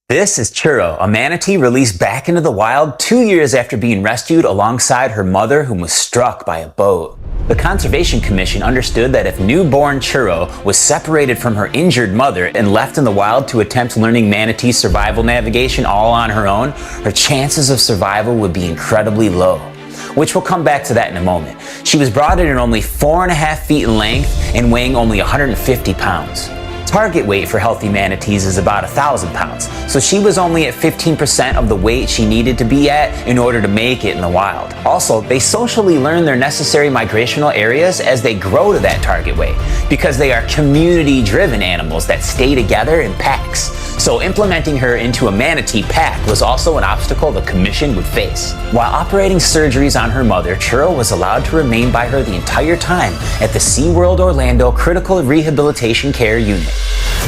This is Churro, a manatee released back into the wild 2 years after being rescued alongside her mother, who was struck by a boat. The Conservation Commission understood that if newborn Churro was separated from her injured mother and left in the wild to attempt learning manatee survival navigation all on her own, her chances of survival would be incredibly low. Which we'll come back to that in a moment. She was brought in at only 4.5 feet in length and weighing only 150 pounds. Target weight for healthy manatees is about 1,000 pounds, so she was only at 15% of the weight she needed to be at in order to make it in the wild. Also, they socially learn their necessary migrational areas as they grow to that target weight, because they are community-driven animals that stay together in packs. So implementing her into a manatee pack was also an obstacle the commission would face. While operating surgeries on her mother, Churro was allowed to remain by her the entire time at the SeaWorld Orlando Critical Rehabilitation Care Unit.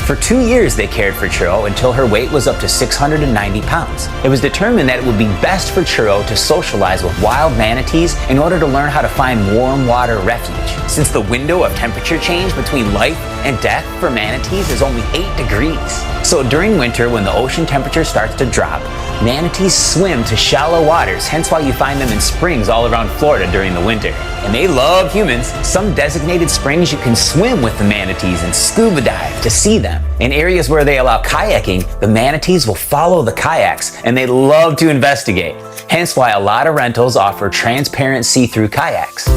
For 2 years they cared for Churro until her weight was up to 690 pounds. It was determined that it would be best for Churro to socialize with wild manatees in order to learn how to find warm water refuge, since the window of temperature change between life and death for manatees is only 8 degrees. So during winter, when the ocean temperature starts to drop, manatees swim to shallow waters, hence why you find them in springs all around Florida during the winter. And they love humans. Some designated springs you can swim with the manatees and scuba dive to see them. In areas where they allow kayaking, the manatees will follow the kayaks and they love to investigate. Hence why a lot of rentals offer transparent see-through kayaks.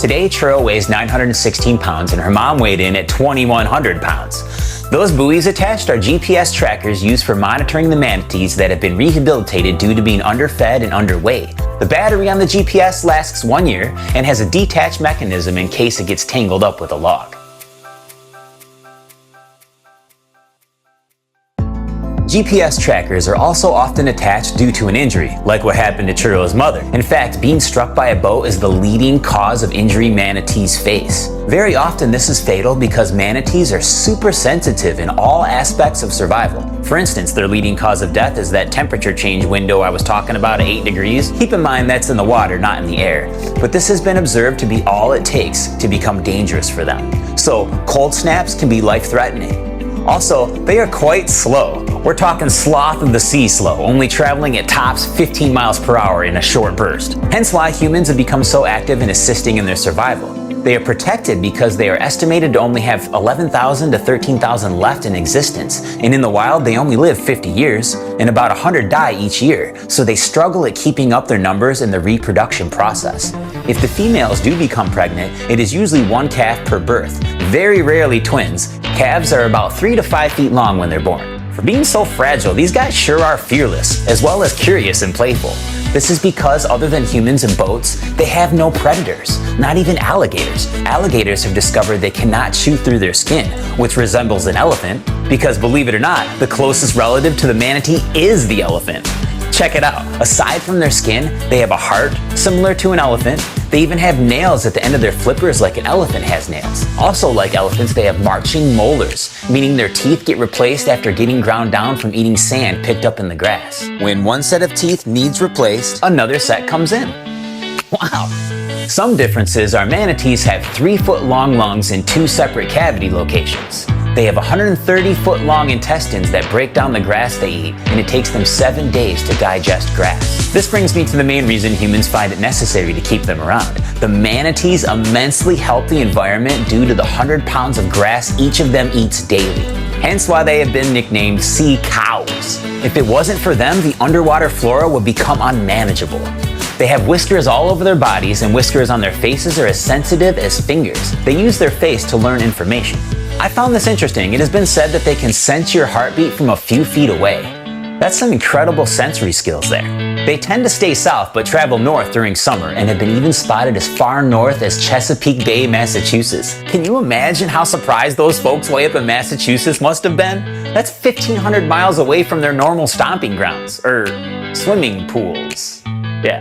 Today, Churro weighs 916 pounds and her mom weighed in at 2,100 pounds. Those buoys attached are GPS trackers used for monitoring the manatees that have been rehabilitated due to being underfed and underweight. The battery on the GPS lasts 1 year and has a detached mechanism in case it gets tangled up with a log. GPS trackers are also often attached due to an injury, like what happened to Churro's mother. In fact, being struck by a boat is the leading cause of injury manatees face. Very often this is fatal because manatees are super sensitive in all aspects of survival. For instance, their leading cause of death is that temperature change window I was talking about at 8 degrees. Keep in mind that's in the water, not in the air. But this has been observed to be all it takes to become dangerous for them. So cold snaps can be life-threatening. Also, they are quite slow. We're talking sloth of the sea slow, only traveling at tops 15 miles per hour in a short burst. Hence why humans have become so active in assisting in their survival. They are protected because they are estimated to only have 11,000 to 13,000 left in existence, and in the wild they only live 50 years, and about 100 die each year, so they struggle at keeping up their numbers in the reproduction process. If the females do become pregnant, it is usually 1 calf per birth, very rarely twins. Calves are about 3 to 5 feet long when they're born. For being so fragile, these guys sure are fearless, as well as curious and playful. This is because other than humans and boats, they have no predators, not even alligators. Alligators have discovered they cannot chew through their skin, which resembles an elephant, because believe it or not, the closest relative to the manatee is the elephant. Check it out. Aside from their skin, they have a heart similar to an elephant. They even have nails at the end of their flippers like an elephant has nails. Also, like elephants, they have marching molars, meaning their teeth get replaced after getting ground down from eating sand picked up in the grass. When one set of teeth needs replaced, another set comes in. Wow! Some differences are manatees have 3-foot-long lungs in 2 separate cavity locations. They have 130-foot-long intestines that break down the grass they eat, and it takes them 7 days to digest grass. This brings me to the main reason humans find it necessary to keep them around. The manatees immensely help the environment due to the 100 pounds of grass each of them eats daily. Hence why they have been nicknamed sea cows. If it wasn't for them, the underwater flora would become unmanageable. They have whiskers all over their bodies, and whiskers on their faces are as sensitive as fingers. They use their face to learn information. I found this interesting. It has been said that they can sense your heartbeat from a few feet away. That's some incredible sensory skills there. They tend to stay south but travel north during summer and have been even spotted as far north as Chesapeake Bay, Massachusetts. Can you imagine how surprised those folks way up in Massachusetts must have been? That's 1,500 miles away from their normal stomping grounds, or swimming pools. Yeah.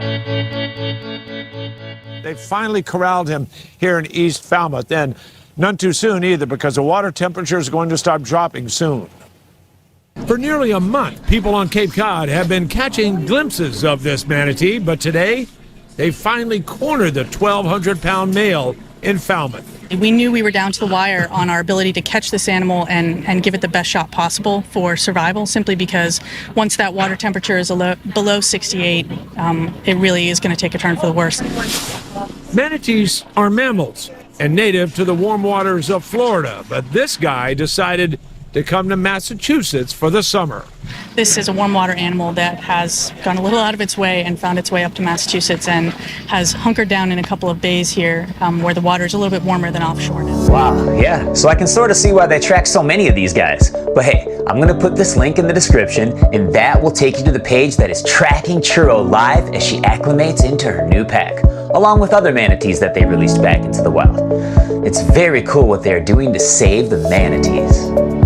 They finally corralled him here in East Falmouth, and none too soon either, because the water temperature is going to start dropping soon. For nearly a month, people on Cape Cod have been catching glimpses of this manatee, but today they finally cornered the 1,200-pound male in Falmouth. We knew we were down to the wire on our ability to catch this animal and give it the best shot possible for survival, simply because once that water temperature is below 68, it really is going to take a turn for the worse. Manatees are mammals and native to the warm waters of Florida, but this guy decided to come to Massachusetts for the summer. This is a warm water animal that has gone a little out of its way and found its way up to Massachusetts and has hunkered down in a couple of bays here where the water is a little bit warmer than offshore. Wow, yeah, so I can sort of see why they track so many of these guys. But hey, I'm gonna put this link in the description, and that will take you to the page that is tracking Churro live as she acclimates into her new pack, along with other manatees that they released back into the wild. It's very cool what they're doing to save the manatees.